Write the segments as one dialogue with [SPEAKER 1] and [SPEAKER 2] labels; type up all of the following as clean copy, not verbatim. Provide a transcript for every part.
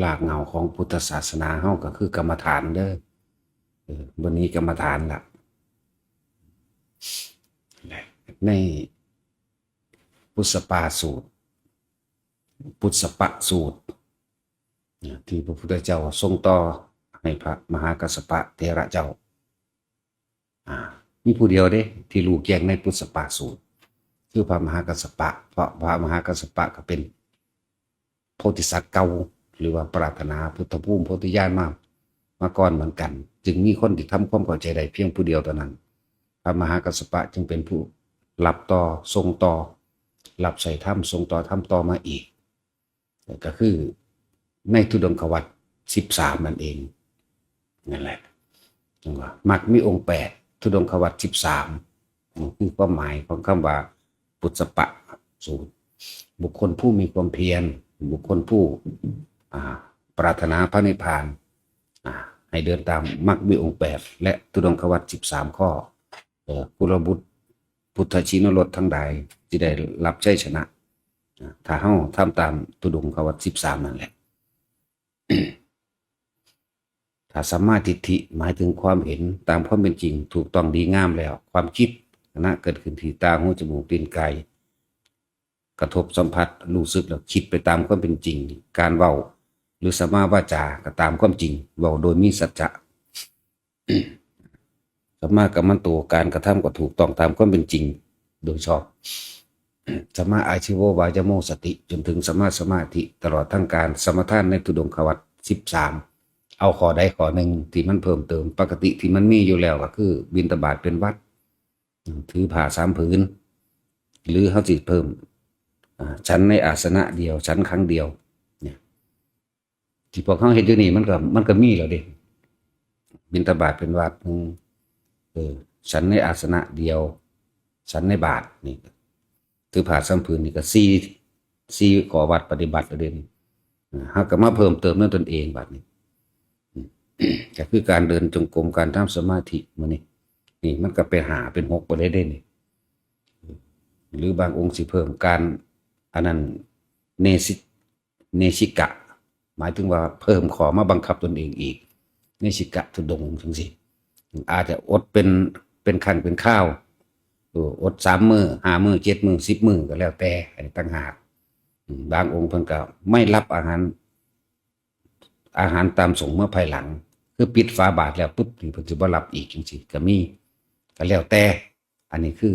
[SPEAKER 1] รากเหง้าของพุทธศาสนาเฮาก็คือกรรมฐานเด้อวันนี้กรรมฐานล่ะในพุทธปาสูตรพุทธปะสูตรที่พระพุทธเจ้าทรงต่อให้พระมหากัสสปะเถระเจ้ามีผู้เดียวเด้ที่รู้แจ้งในพุทธปาสูตรคือพระมหากัสสปะเพราะพระมหากัสสปะก็เป็นโพธิสัตว์เก่าหรือว่าปรารถนาพุทธภูมิโพธิญาณมาก่อนเหมือนกัน จึงมีคนที่ทำความเข้าใจได้เพียงผู้เดียวเท่านั้นพระมหากัสสปะจึงเป็นผู้รับต่อทรงต่อรับใส่ถ้ำทรงต่อถ้ำต่อมาอีกก็คือในธุดงควัตร13นั่นเองนั่นแหละมักมีองค์8ธุดงควัตร13คือความหมายของคำว่าปุจฉปะสูตรบุคคลผู้มีความเพียรบุคคลผู้ปรารถนาพระนิพพานให้เดินตามมรรคมีองค์8และธุดงควัตร13ข้อกุลบุตรพุทธชินรสทั้งใดที่ได้รับชัยชนะถ้าเฮาทำตามธุดงควัตร13นั่นแหละ ถ้าสัมมาทิฏฐิหมายถึงความเห็นตามความเป็นจริงถูกต้องดีงามแล้วความคิดนะเกิดขึ้นที่ตาหูจมูกลิ้นกายกระทบสัมผัสรู้สึกแล้วคิดไปตามความเป็นจริงการเว้าหรือสัมมาวาจาก็ตามความจริงเว้าโดยมีสัจจะ สัมมากัมมันโตการกระทำก็ถูกต้องตามความเป็นจริงโดยชอบสัมมาอาชีโววายโมสติจนถึงสัมมาสมาธิตลอดทั้งการสมถะในธุดงควัตร13เอาข้อใดข้อหนึ่งที่มันเพิ่มเติมปกติที่มันมีอยู่แล้วก็คือบิณฑบาตเป็นวัดถือผ้า3 ผืนหรือเฮาสิเพิ่มฉันในอาสนะเดียวฉันครั้งเดียวเนี่ยที่พวกเขาเห็นอยู่นี่มันก็มีแล้วเด้บิณฑบาตเป็นวัดฉันในอาสนะเดียวฉันในบาทนี่ถือผ้า3 ผืนนี่ก็4ข้อวัดปฏิบัติประเด็นเฮาก็มาเพิ่มเติมนั่นตนเองบัดนี้ก็คือการเดินจงกรมการทำสมาธิมื้อนี้นี่มันก็เป็น5เป็น6บ่ได้เด้นี่หรือบางองค์สิเพิ่มการอันนั้นเนสิกะหมายถึงว่าเพิ่มขอมาบังคับตนเองอีกเนสิกะทุดงจังซี่อาจจะอดเป็นขั้นเป็นข้าวอด3 มื้อ5 มื้อ7 มื้อ10 มื้อก็แล้วแต่อันนี้ต่างหากบางองค์เพิ่นก็ไม่รับอาหารตามสงฆ์เมื่อภายหลังคือปิดฝาบาทแล้วปุ๊บนี่เพิ่นสิบ่รับอีกจังซี่ก็มีก็แล้วแต่อันนี้คือ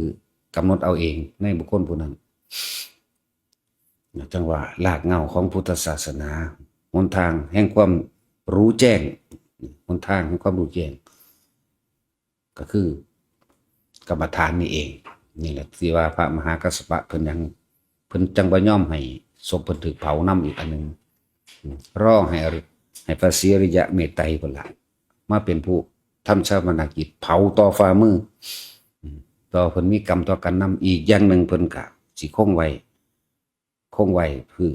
[SPEAKER 1] กำหนดเอาเองในบุคคลผู้นั้นจังว่ารากเหง้าของพุทธศาสนาหนทางแห่งความรู้แจ้งหนทางแห่งความรู้แจ้งก็คือกรรมฐานนี่เองนี่แหละที่ว่าพระมหากัสสปะเพิ่นจังบ่ยอมให้ศพเพิ่นถูกเผานำอีกอันนึงรอให้พระศรีอริยะเมตไตรพุ่นล่ะมาเป็นผู้ทำชาปนกิจเผาต่อฝ่ามือต่อเพิ่นมีกรรมต่อกันนำอีกอย่างหนึ่งเพิ่นก็สิคงไว้คือ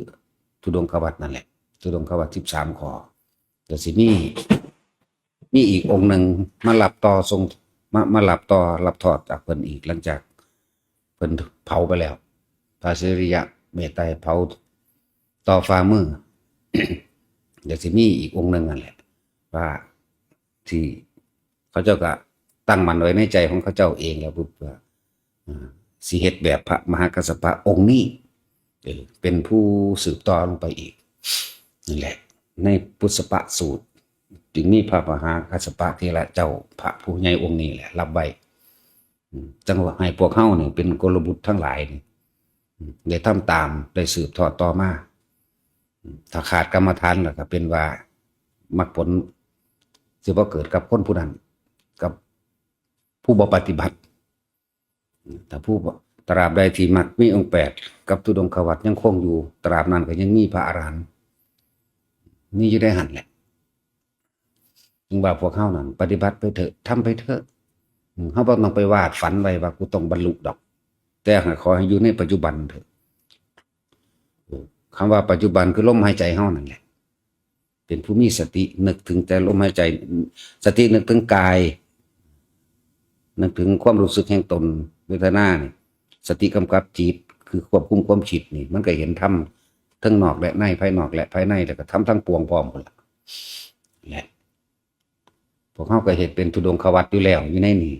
[SPEAKER 1] ธุดงควัตรนั่นแหละธุดงควัตร13ข้อแต่สิมีอีกองค์หนึ่งมารับต่อทรงมารับต่อรับทอดจากเพิ่นอีกหลังจากเพิ่นเผาไปแล้วพระศรีอริยะเมตไตรเผาต่อฝ่ามือ เดี๋ยวสิมีอีกองค์หนึ่งนั่นแหละว่าที่เขาเจ้าก็ตั้งมันไว้ในใจของเขาเจ้าเองแล้วปุ๊บว่าสิเฮ็ดแบบพระมหากัสสปะองค์นี้เป็นผู้สืบต่อลงไปอีกนั่นแหละในพุทธปะสูตรจึงมีพระมหากัสสปะเถระเจ้าพระผู้ใหญ่องค์นี้แหละรับไว้จังว่าให้พวกเฮานี่เป็นกลบุตรทั้งหลายนี่ได้ทำตามได้สืบทอดต่อมาถ้าขาดกรรมฐานแล้วก็เป็นว่ามรรคผลสิบ่เกิดกับคนผู้นั้นกับผู้บ่ปฏิบัติถ้าผู้ตราบใดที่มรรคมีองค์8กับธุดงควัตรยังคงอยู่ตราบนั้นก็ยังมีพระอรหันต์นี่อยู่ได้หันแหละจึงว่าพวกเฮานั่นปฏิบัติไปเถอะทำไปเถอะเฮาบ่ต้องไปวาดฝันไว้ว่ากูต้องบรรลุดอกแต่ขอให้อยู่ในปัจจุบันเถอะคำว่าปัจจุบันคือลมหายใจเฮานั่นแหละเป็นผู้มีสตินึกถึงแต่ลมหายใจสตินึกถึงกายนึกถึงความรู้สึกแห่งตนเวทนานี่สติกำกับจิตคือควบคุมความคิดนี่มันก็เห็นธรรม ทั้งนอกและในภายนอกและภายในแล้วก็ทำทั้งปวงพร้อมหมดละแหละพวกเขาก็เห็นเป็นธุดงควัตอยู่แล้วอยู่ในนี้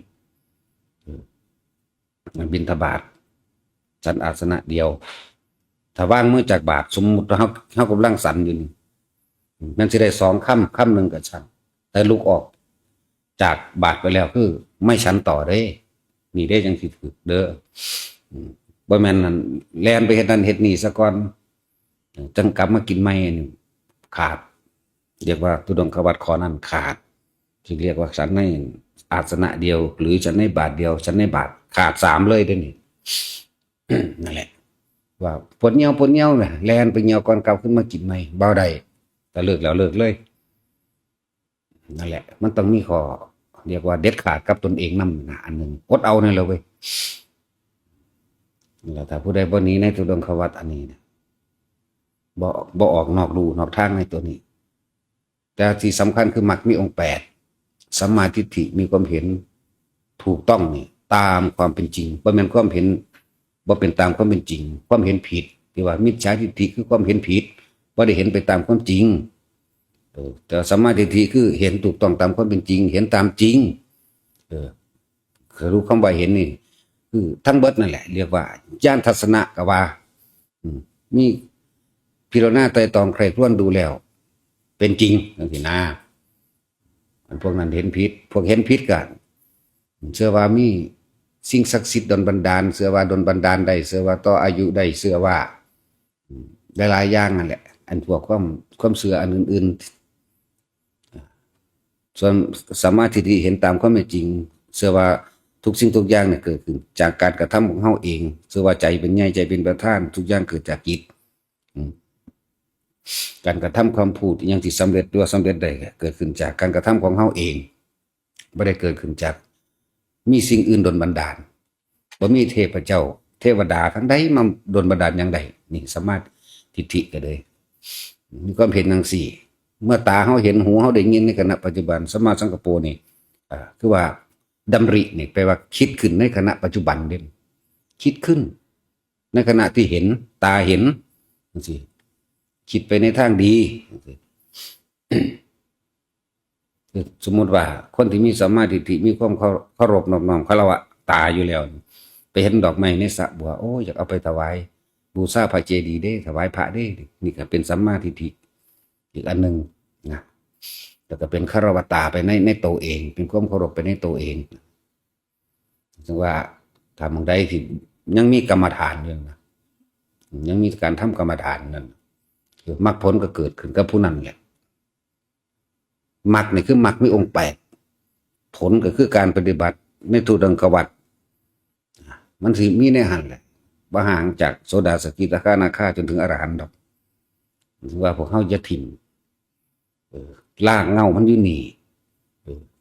[SPEAKER 1] มันบิณฑบาตฉันอาสนะเดียวถ้าว่างมือจากบาทสมมุติเขากำลังสันอยู่นี่มันจะได้2 ค่ำหนึ่งกับฉันแต่ลุกออกจากบาทไปแล้วคือไม่ฉันต่อได้นี่ได้จังสิถือเด้อบ่แม่นนั่นแล่นไปเฮ็ดนั่นเฮ็ดนี่ซะก่อนจังกลับมากินใหม่นี่ขาดเรียกว่าธุดงควัตข้อนั้นขาดที่เรียกว่าฉันในอาสนะเดียวหรือฉันในบาทเดียวฉันในบาทขาด3เลยเด้อนี่ นั่นแหละว่าปวดเหี่ยวน่ะแล่นไปเหี่ยวก่อนกลับขึ้นมากินใหม่บ่ได้แต่เลิกแล้วเลิกเลยนั่นแหละมันต้องมีข้อเรียกว่าเด็ดขาดกับตนเองนำนะอันหนึ่งอดเอานั่นแหละเว้ยแล้วถ้าผู้ใดบ่หนีในธุดงควัตอันนี้นะบ่ออกนอกลู่นอกทางในตัวนี้แต่ที่สำคัญคือมรรคมีองค์8สัมมาทิฏฐิมีความเห็นถูกต้องนี่ตามความเป็นจริงบ่แม่นความเห็นบ่เป็นตามความเป็นจริงความเห็นผิดที่ว่ามิจฉาทิฏฐิคือความเห็นผิดบ่ได้เห็นไปตามความจริงแต่สัมมาทิฏฐิคือเห็นถูกต้องตามความเป็นจริงเห็นตามจริงคือรู้คำว่าเห็นนี่คือทั้งเบิดนั่นแหละเรียกว่าญาณทัศนะก็ว่ามีพิจารณาไตร่ตรองใครครวญดูแล้วเป็นจริงจังซี่นะพวกนั้นเห็นผิดพวกเห็นผิดกันเชื่อว่ามีสิ่งศักดิ์สิทธิ์ดลบันดาลเชื่อว่าดลบันดาลได้เชื่อว่าต่ออายุได้เชื่อว่าหลายๆอย่างนั่นแหละอันพวกความเชื่ออันอื่นๆส่วนสัมมาทิฏฐิเห็นตามความเป็นจริงเชื่อว่าทุกสิ่งทุกอย่างเนี่ยเกิดขึ้นจากการกระทำของเฮาเองเชื่อว่าใจเป็นใหญ่ใจเป็นประธานทุกอย่างเกิดจากจิตการกระทำความพูดอย่างที่สำเร็จด้วยสำเร็จได้เกิดขึ้นจากการกระทำของเฮาเองไม่ได้เกิดขึ้นจากมีสิ่งอื่นดลบันดาลบ่มีเทพเจ้าเทวดาทั้งใดมาดลบันดาลอย่างใดนี่สัมมาทิฏฐิก็เลยมีความเห็นจังซี่เมื่อตาเฮาเห็นหูเฮาได้ยินในขณะปัจจุบันสัมมาสังกัปโปนี่คือว่าดำรินี่แปลว่าคิดขึ้นในขณะปัจจุบันเด่นคิดขึ้นในขณะที่เห็นตาเห็นจังซี่คิดไปในทางดีสมมติว่าคนที่มีสัมมาทิฏฐิมีความเคารพนอบน้อมเคารพตาอยู่แล้วไปเห็นดอกไม้ในสระบัวโอ้อยากเอาไปถวายบูชาพระเจดีย์เด้ถวายพระเด้นี่ก็เป็นสัมมาทิฏฐิอีกอันหนึ่งนะแต่ก็เป็นคารวะตาไปในตัวเองเป็นความเคารพไปในตัวเองซึ่งว่าทำบางใดที่ยังมีกรรมฐานอยู่นะยังมีการทำกรรมฐานนั่นคือมรรคผลก็เกิดขึ้นกับผู้นั้นแหละมรรคนี่คือมรรคมีองค์8ผลก็คือการปฏิบัติในธุดงควัตมันสิมีในหันแหละบ่ห่างจากโสดาสกิทาคานาคาจนถึงอรหันต์ดอกว่าพวกเฮาจะถิ่มลากเงามันอยู่นี่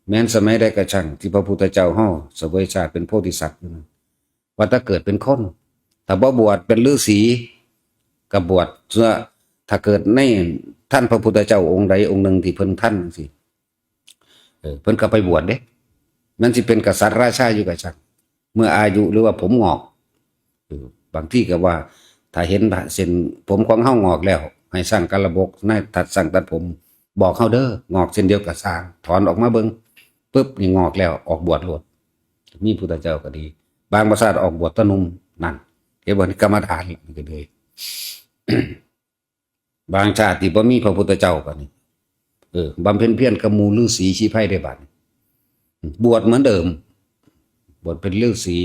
[SPEAKER 1] แม้นสมัยใดก็ช่างที่พระพุทธเจ้าเฮาเสวยชาติเป็นโพธิสัตว์ว่าถ้าเกิดเป็นคนถ้าบ่บวชเป็นฤาษีก็บวชเพื่อถ้าเกิดในท่านพระพุทธเจ้าองค์ใดองค์หนึ่งที่เพิ่นท่านสิเพิ่นก็ไปบวชเด้นั่นสิเป็นกษัตริย์ราชาอยู่กับช่างเมื่ออายุหรือว่าผมงอกบางที่ก็ว่าถ้าเห็นเส้นผมของเฮางอกแล้วให้สร้างกระบอกนายตัดสั่งตัดผมบอกเฮาเด้องอกเส้นเดียวกับสร้างถอนออกมาเบิ่งปึ๊บนี่งอกแล้วออกบวชโลดมีพุทธเจ้าก็ดีบางประสาทออกบวชตะนุ่มนั่นเรียกว่ากรรมฐานก็เลย บางชาติที่บ่มีพระพุทธเจ้าก็นี่บำเพ็ญเพียรกับหมู่ฤาษีชีไพได้บัดบวชเหมือนเดิมบวชเป็นฤาษี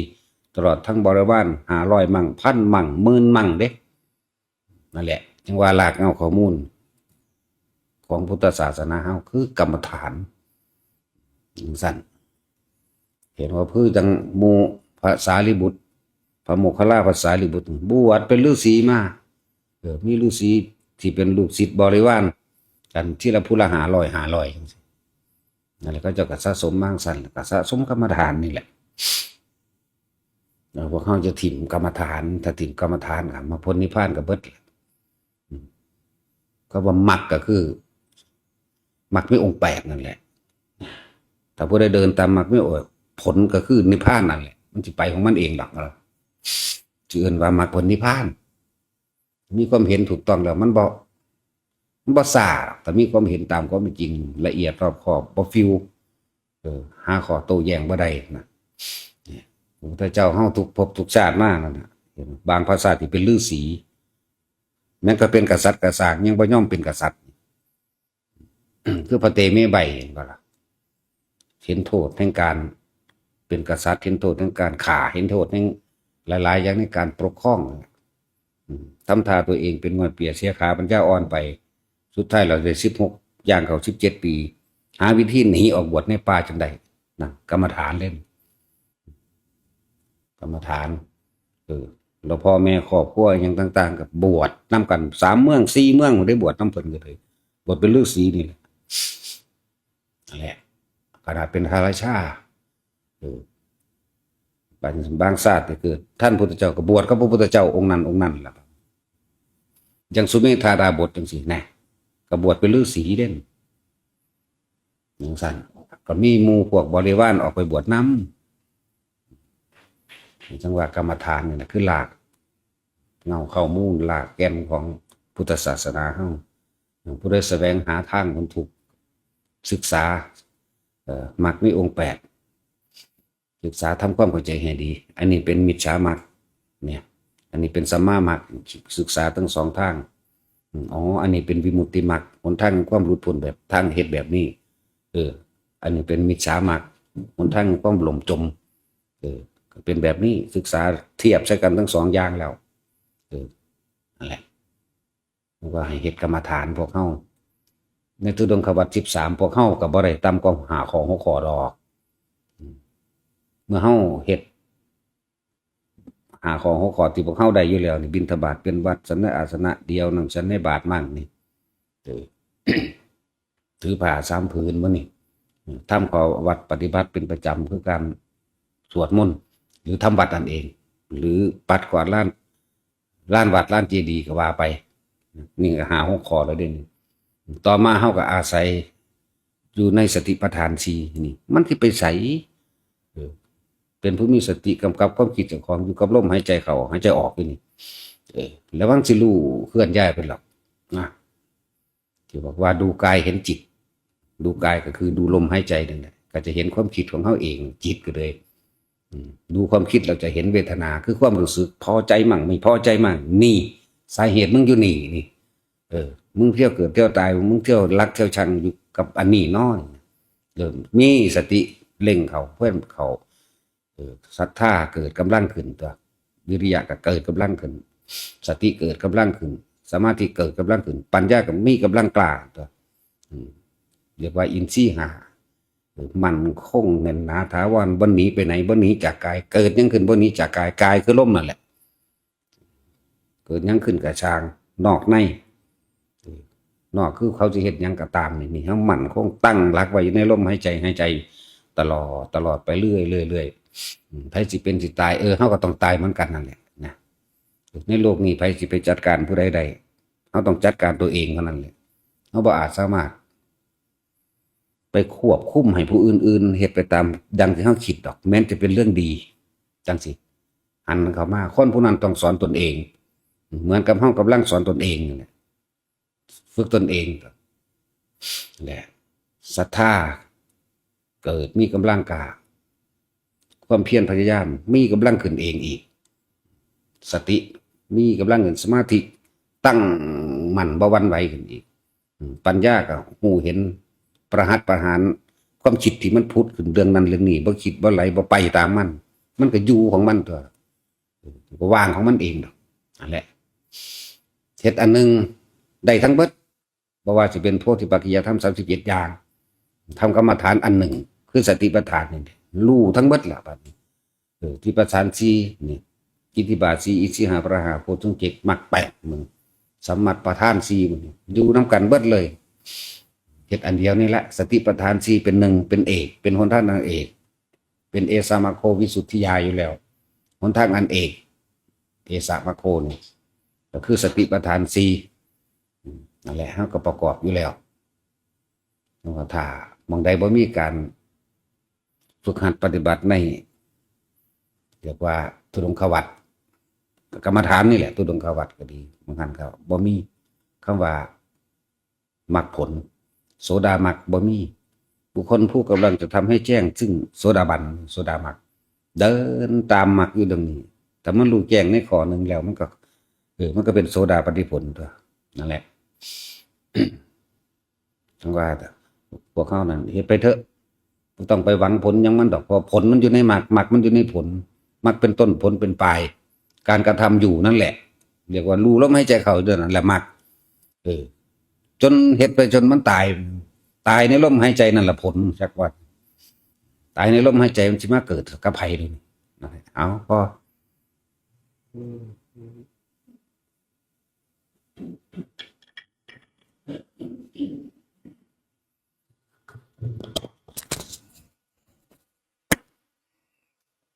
[SPEAKER 1] ตลอดทั้งบริวาร500มั่ง1,000มั่ง10,000มั่งเด้นั่นแหละจังว่าลากเอาข้อมูลของพุทธศาสนาเฮาคือกรรมฐานสั่นเห็นว่าคือจังหมู่พระสารีบุตรพระโมคคัลลาภาษาลิบุตรบวชเป็นฤาษีมามีฤาษีที่เป็นลูกศิษย์บริวารกันที่ละผู้ละ500นั่นแหละก็จะกสะสมมั่งสั่นก็สะสมกรรมฐานนี่แหละพวกเขาจะถิ่มกรรมฐานถ้าถิ่มกรรมฐานกันมาพ้นนิพพานกับเบิดก็ว่ามรรคก็คือมรรคมีองค์8นั่นแหละถ้าผู้ใดเดินตามมรรคมีองค์ผลก็คือนิพพานนั่นแหละมันจะไปของมันเองหรอกเราชื่อว่ามรรคผลนิพพาน มีความเห็นถูกต้องแล้วมันบ่ซ่าแต่มีความเห็นตามความเป็นจริงละเอียดรอบคอบบ่ฟิวหาข้อโต้แย้งบ่ได้นะพระพุทธเจ้าเฮาทุกภพทุกชาติมานั่นน่ะบางภาษาที่เป็นฤาษีแม้ก็เป็นกษัตริย์กษัตริย์ยังบ่ยอมเป็นกษัตริย์ คือพระเตเมไบเห็นบ่ล่ะเห็นโทษแห่งการเป็นกษัตริย์เห็นโทษแห่งการฆ่าเห็นโทษแห่งหลายๆอย่างในการปกครองทำท่าตัวเองเป็นงวดเปียเสียขาปัญญาอ่อนไปสุดท้ายเราได้16ย่างเขา17 ปีหาวิธีหนีออกบวชในป่าจังใดนะกรรมฐานเล่นกรรมฐานเราพ่อแม่ครอบครัวอย่างต่างๆกับบวชนำกัน3 เมือง 4 เมืองได้บวชนำเพิ่นก็เลยบวชเป็นฤาษีนี่แหละนั่นแหละขนาดเป็นพระราชาบางชาติเกิดท่านพุทธเจ้าก็บวชกับพระพุทธเจ้าองค์นั้นล่ะอย่างสุเมธาดาบทจังซี่แน่ก็บวชเป็นฤาษีเด่นอย่างสั่นก็มีหมู่พวกบริวารออกไปบวชนำจังหวะกรรมฐานนี่นะคือหลากเงาเข้ามูลหลากแก่นของพุทธศาสนาเฮาผู้ใดแสวงหาทางพ้นทุกข์ศึกษามรรคมีองค์8ศึกษาทำความเข้าใจให้ดีอันนี้เป็นมิจฉามรรคเนี่ยอันนี้เป็นสัมมามรรคศึกษาทั้ง2 ทางอันนี้เป็นวิมุตติมรรคหนทางความหลุดพ้นแบบทางเหตุแบบนี้อันนี้เป็นมิจฉามรรคหนทางความหลงจมเป็นแบบนี้ศึกษาเทียบใช้กันทั้ง2 อย่างแล้วนั่นแหละว่าให้เฮ็ดกรรมฐานพวกเฮาในทุดงควัตร13พวกเฮาก็บ่ได้ต่ำกว่า5 ข้อ 6 ข้อดอกเมื่อเฮาเฮ็ด5 ข้อ 6 ข้อที่พวกเฮาได้อยู่แล้วนี่บิณฑบาตเป็นวัดสันอาสนะเดียวนั่งฉันในบาทมั่งนี่ถือผ้า3 ผืนบ่นี่ทำข้อวัดปฏิบัติเป็นประจำคือการสวดมนต์หรือทำวัดนั่นเองหรือปัดกวาดลานวัดลานเจดีย์ก็ว่าไปนี่ก็5 6 ข้อแล้วเด้นี่ต่อมาเฮาก็อาศัยอยู่ในสติปัฏฐาน4นี่มันสิไปไสเป็นผู้มีสติกำกับความคิดเจ้าของอยู่กับลมหายใจเข้าหายใจออกนี่แล้วมันสิรู้เคลื่อนย้ายไปหรอกนะที่บอกว่าดูกายเห็นจิตดูกายก็คือดูลมหายใจนั่นแหละก็จะเห็นความคิดของเฮาเองจิตก็เลยดูความคิดเราจะเห็นเวทนาคือความรู้สึกพอใจมั่งไม่พอใจมั่งนี่สาเหตุมึงอยู่นี่มึงเที่ยวเกิดเที่ยวตายมึงเที่ยวรักเที่ยวชังอยู่กับอันนี้น้อยมีสติเล่งเขาเพื่อนเขาศรัทธาเกิดกำลังขึ้นตัววิริยะก็เกิดกำลังขึ้นสติเกิดกำลังขึ้นสมาธิเกิดกำลังขึ้นปัญญาก็มีกำลังกล้าตัวเรียกว่าอินทรีย์5มันคงแน่นหนาถาวรบ่หนีไปไหนบ่หนีจากกายเกิดยังขึ้นบ่หนีจากกายกายคือลมนั่นแหละเกิดยังขึ้นกับช่างนอกในนอกคือเขาจะเฮ็ดหยังก็ตามนี่เฮามันคงตั้งหลักไว้อยู่ในลมหายใจตลอดไปเรื่อยไผสิเป็นสิตายเฮาก็ต้องตายเหมือนกันนั่นแหละนะในโลกนี้ไผสิไปจัดการผู้ใดได้เฮาต้องจัดการตัวเองเท่านั้นแหละเฮาบ่อาจสามารถไปควบคุมให้ผู้อื่นๆเฮ็ดไปตามดังที่เฮาคิดดอกแม้นจะเป็นเรื่องดีจังสิหันเข้ามาคนผู้นั้นต้องสอนตนเองเหมือนกับเฮากำลังสอนตนเองนั่นแหละฝึกตนเองแหละศรัทธาเกิดมีกำลังกล้าความเพียรพยายามมีกำลังขึ้นเองอีกสติมีกำลังขึ้นสมาธิตั้งมั่นบ่หวั่นไหวขึ้นอีกปัญญาก็ฮู้เห็นประหัตประหารความคิดที่มันพุดขึ้นเรื่องนั้นเรื่องนี้บ่คิดบ่ไหลบ่ไปตามมันก็อยู่ของมันตัวก็วางของมันเองดอกนั่นแหละเฮ็ดอันนึงได้ทั้งเบิดบ่ว่าสิเป็นโพธิปักขิยธรรม37อย่างทำกรรมฐานอันหนึ่งคือสติปัฏฐานนี่รู้ทั้งเบิดล่ะบัดนี้ที่ประธาน4นี่อิทธิบาท4อิทธิหาประหาโพชฌงค์7มรรค8มึงสัมมัติประธาน4มึงอยู่นำกันเบิดเลยเฮ็ดอันเดียวนี่แหละสติปัฏฐาน4เป็น1เป็นเอกเป็นหนทางอันเอกเป็นเอสามัคโควิสุทธิยาอยู่แล้วหนทางอันเอกเอสามัคโคนี่ก็คือสติปัฏฐาน4นั่นแหละเฮาก็ประกอบอยู่แล้วถ้ามองใดบ่มีการฝึกหัดปฏิบัติในเรียกว่าทุดงควัตรกรรมฐานนี่แหละทุดงควัตรก็ดี บางครั้งก็บ่มีคำว่ามรรคผลโสดามรรคบ่มีบุคคลผู้กำลังจะทำให้แจ้งซึ่งโสดาบันโสดามรรคเดินตามมรรคอยู่ตรงนี้แต่มันรู้แจ้งในข้อหนึ่งแล้วมันก็มันก็เป็นโสดาปัตติผลตัวนั่นแหละ ทั้งว่าแต่พวกเขานั่นเฮ็ดไปเถอะไม่ต้องไปหวังผลยังมันดอกเพราะผลมันอยู่ในมรรคมรรคมันอยู่ในผลมรรคเป็นต้นผลเป็นปลายการกระทำอยู่นั่นแหละเรียกว่ารู้ลมหายใจเข้าเดินนั่นแหละมรรคจนเฮ็ดไปจนมันตายในลมหายใจนั่นแหละผลจักว่าตายในลมหายใจมันสิมาเกิดกับไผเลยเอาพอ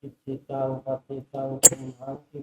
[SPEAKER 2] อิจิตังปฏิตังตุมหังคิ